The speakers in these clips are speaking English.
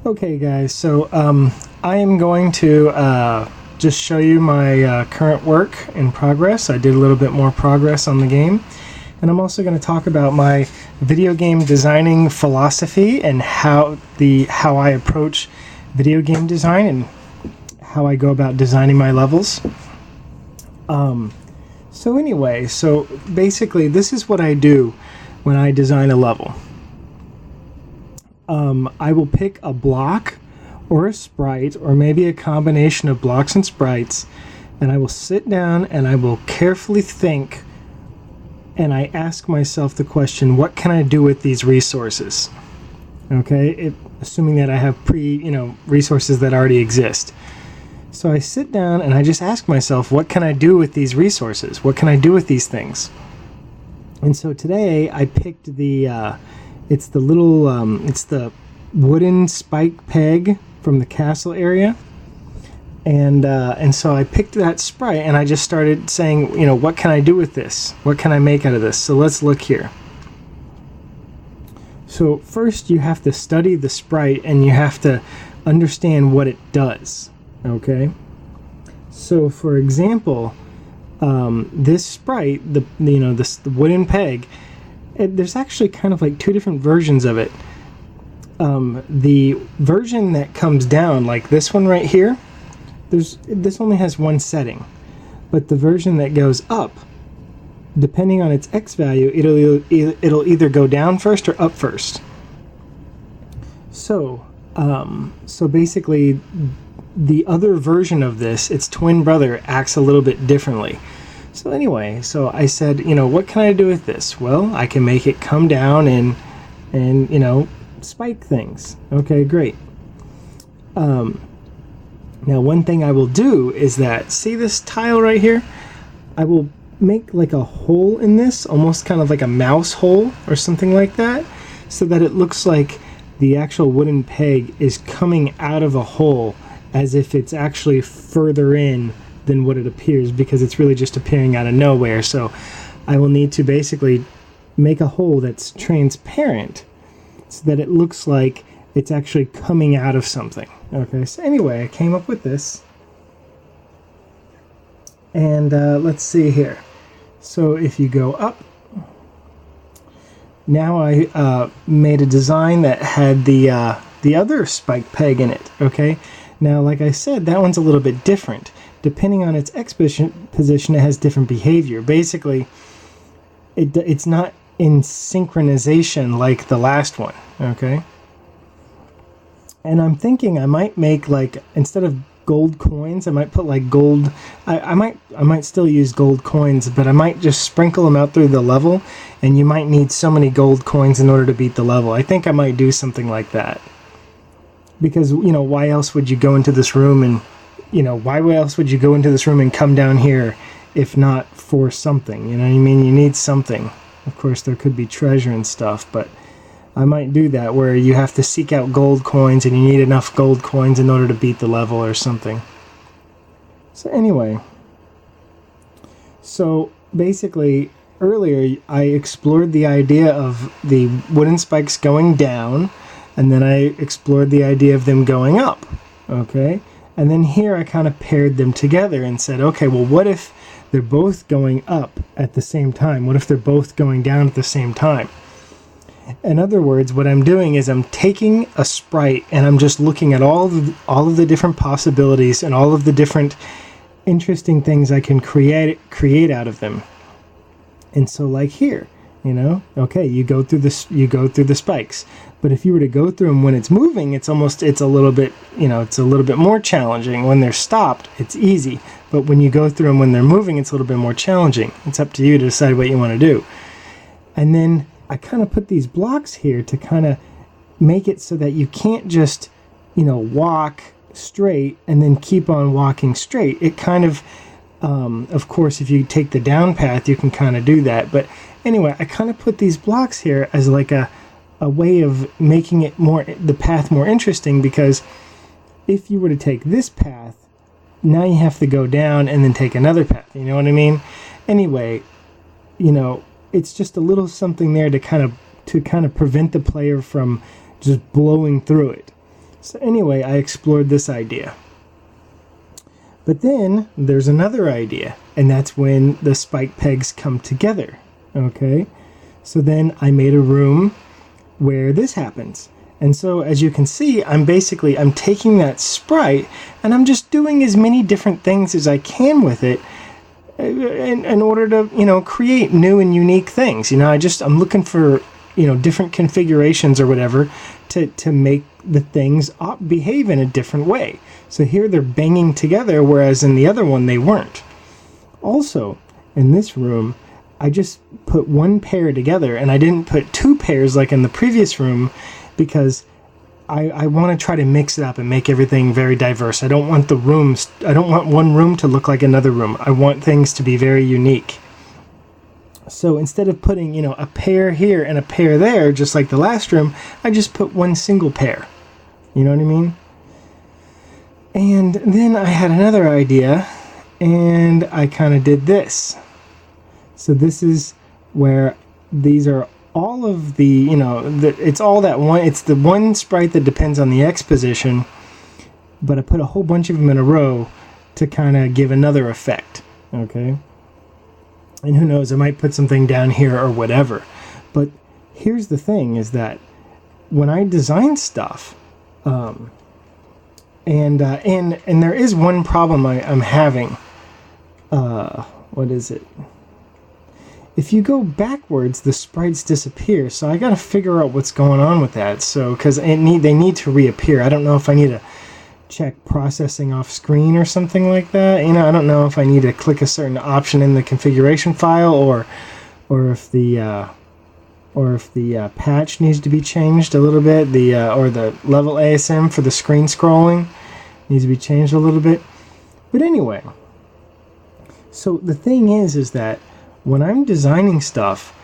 Okay guys, so I am going to just show you my current work in progress. I did a little bit more progress on the game, and I'm also going to talk about my video game designing philosophy and how I approach video game design and how I go about designing my levels. So basically this is what I do when I design a level. I will pick a block or a sprite, or maybe a combination of blocks and sprites, and I will sit down and I will carefully think, and I ask myself the question, what can I do with these resources? Okay, assuming that I have resources that already exist. So I sit down and I just ask myself, what can I do with these resources? What can I do with these things? And so today I picked it's the wooden spike peg from the castle area, and so I picked that sprite and I just started saying, what can I do with this? What can I make out of this? So let's look here. So first you have to study the sprite and you have to understand what it does. Okay. So for example, this sprite, the wooden peg, there's actually kind of like two different versions of it. The version that comes down, like this one right here, this only has one setting, but the version that goes up, depending on its X value, it'll either go down first or up first. So basically, the other version of this, its twin brother, acts a little bit differently. So anyway, so I said, what can I do with this? Well, I can make it come down and spike things. Okay, great. Now one thing I will do is that, see this tile right here? I will make like a hole in this, almost kind of like a mouse hole or something like that, so that it looks like the actual wooden peg is coming out of a hole as if it's actually further in than what it appears, because it's really just appearing out of nowhere. So I will need to basically make a hole that's transparent so that it looks like it's actually coming out of something. Okay, so anyway, I came up with this. And let's see here. So if you go up, now I made a design that had the other spike peg in it. Okay, now like I said, that one's a little bit different. Depending on its X position, it has different behavior. Basically, it's not in synchronization like the last one, okay? And I'm thinking I might make, like, instead of gold coins, I might put like gold, I might still use gold coins, but I might just sprinkle them out through the level, and you might need so many gold coins in order to beat the level. I think I might do something like that. Because, why else would you go into this room and why else would you go into this room and come down here if not for something? You know what I mean? You need something. Of course, there could be treasure and stuff, but I might do that where you have to seek out gold coins and you need enough gold coins in order to beat the level or something. So anyway, so basically earlier I explored the idea of the wooden spikes going down, and then I explored the idea of them going up. Okay? And then here I kind of paired them together and said, okay, well, what if they're both going up at the same time? What if they're both going down at the same time? In other words, what I'm doing is I'm taking a sprite and I'm just looking at all of the different possibilities and all of the different interesting things I can create out of them. And so like here, okay, you go through the spikes. But if you were to go through them when it's moving, it's a little bit more challenging. When they're stopped, it's easy. But when you go through them when they're moving, it's a little bit more challenging. It's up to you to decide what you want to do. And then I kind of put these blocks here to kind of make it so that you can't just, walk straight and then keep on walking straight. It kind of course, if you take the down path, you can kind of do that. But anyway, I kind of put these blocks here as like a way of making it the path more interesting, because if you were to take this path, now you have to go down and then take another path. You know what I mean? Anyway, it's just a little something there to kind of prevent the player from just blowing through it. So anyway, I explored this idea. But then there's another idea, and that's when the spike pegs come together. Okay? So then I made a room where this happens. And so as you can see, I'm taking that sprite and I'm just doing as many different things as I can with it in order to, create new and unique things. I'm looking for, different configurations or whatever to make the things behave in a different way. So here they're banging together, whereas in the other one they weren't. Also, in this room, I just put one pair together, and I didn't put two pairs like in the previous room, because I want to try to mix it up and make everything very diverse. I don't want one room to look like another room. I want things to be very unique. So instead of putting, a pair here and a pair there, just like the last room, I just put one single pair. You know what I mean? And then I had another idea, and I kind of did this. So this is where these are all of the, it's all that one, it's the one sprite that depends on the X position, but I put a whole bunch of them in a row to kind of give another effect, okay? And who knows, I might put something down here or whatever. But here's the thing, is that when I design stuff, and there is one problem I'm having. What is it? If you go backwards, the sprites disappear. So I got to figure out what's going on with that. So because they need to reappear. I don't know if I need to check processing off screen or something like that. I don't know if I need to click a certain option in the configuration file, or if the patch needs to be changed a little bit, or the level ASM for the screen scrolling needs to be changed a little bit. But anyway, so the thing is that when I'm designing stuff,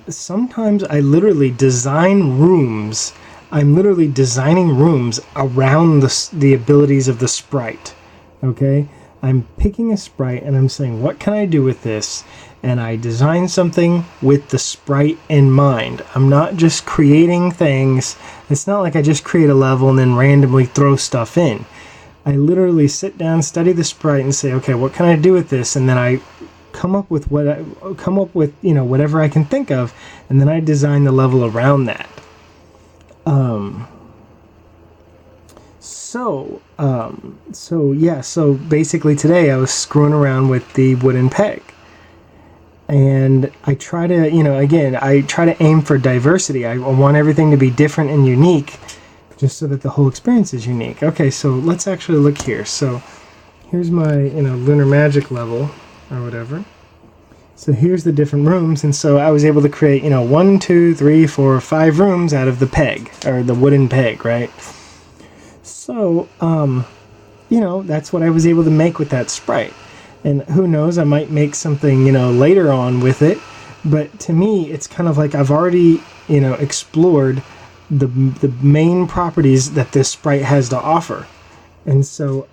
sometimes I literally design rooms. I'm literally designing rooms around the abilities of the sprite. Okay? I'm picking a sprite and I'm saying, what can I do with this? And I design something with the sprite in mind. I'm not just creating things. It's not like I just create a level and then randomly throw stuff in. I literally sit down, study the sprite, and say, okay, what can I do with this? And then I come up with whatever I can think of, and then I design the level around that. So basically today I was screwing around with the wooden peg. And I try to, I try to aim for diversity. I want everything to be different and unique, just so that the whole experience is unique. Okay, so let's actually look here. So here's my, lunar magic level, or whatever. So here's the different rooms, and so I was able to create, 1, 2, 3, 4, 5 rooms out of the peg, or the wooden peg, right? So, that's what I was able to make with that sprite. And who knows, I might make something, later on with it. But to me, it's kind of like I've already, explored the main properties that this sprite has to offer. And so,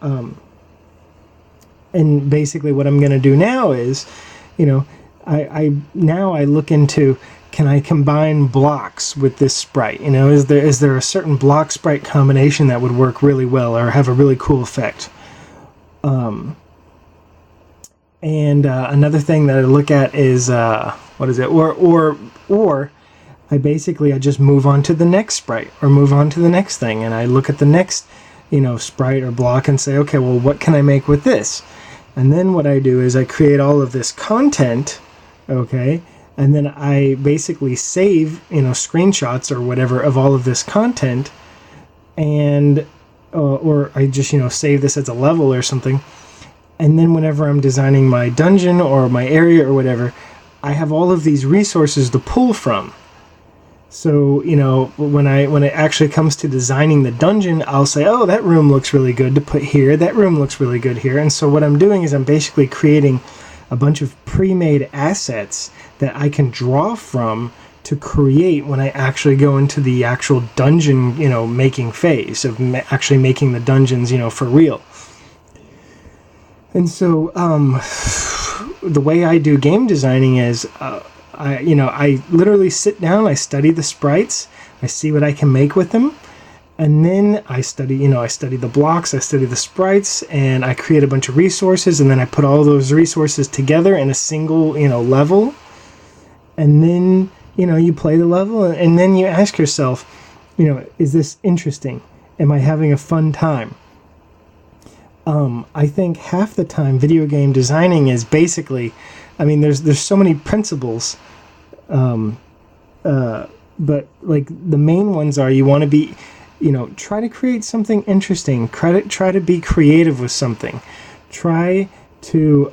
and basically what I'm going to do now is, I look into, can I combine blocks with this sprite? Is there a certain block sprite combination that would work really well or have a really cool effect? Another thing that I look at is what is it? Or I just move on to the next sprite or move on to the next thing, and I look at the next sprite or block and say, okay, well, what can I make with this? And then what I do is I create all of this content, okay, and then I basically save screenshots or whatever of all of this content, and or I just save this as a level or something. And then whenever I'm designing my dungeon or my area or whatever, I have all of these resources to pull from. So, when it actually comes to designing the dungeon, I'll say, oh, that room looks really good to put here. That room looks really good here. And so what I'm doing is I'm basically creating a bunch of pre-made assets that I can draw from to create when I actually go into the actual dungeon, making phase of actually making the dungeons, for real. And so the way I do game designing is I literally sit down, I study the sprites, I see what I can make with them, And then I study, I study the blocks, I study the sprites, and I create a bunch of resources, and then I put all those resources together in a single, level. And then, you play the level, and then you ask yourself, is this interesting? Am I having a fun time? I think half the time video game designing is basically, there's so many principles, but like the main ones are, you want to be, try to create something interesting, try to be creative with something, try to,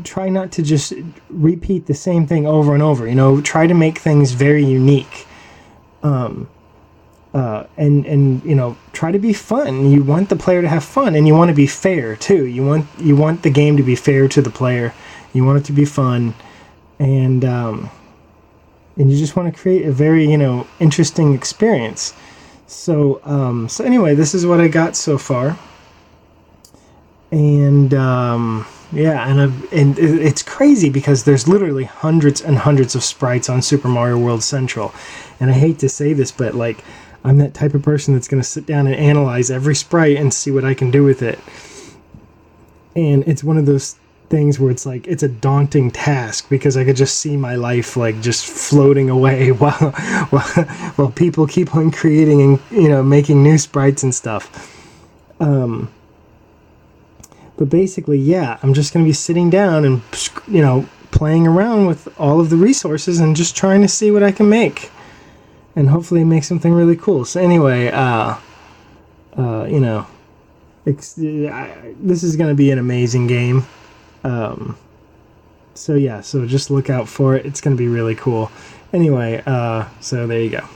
try not to just repeat the same thing over and over, try to make things very unique. And try to be fun. You want the player to have fun, and you want to be fair too. You want the game to be fair to the player. You want it to be fun, and you just want to create a very interesting experience. So anyway, this is what I got so far, and yeah, and it's crazy because there's literally hundreds and hundreds of sprites on Super Mario World Central, and I hate to say this, but like, I'm that type of person that's going to sit down and analyze every sprite and see what I can do with it. And it's one of those things where it's like, it's a daunting task because I could just see my life like just floating away while people keep on creating and making new sprites and stuff. But basically, yeah, I'm just going to be sitting down and playing around with all of the resources and just trying to see what I can make. And hopefully make something really cool. So anyway, this is going to be an amazing game. So yeah, so just look out for it. It's going to be really cool. Anyway, so there you go.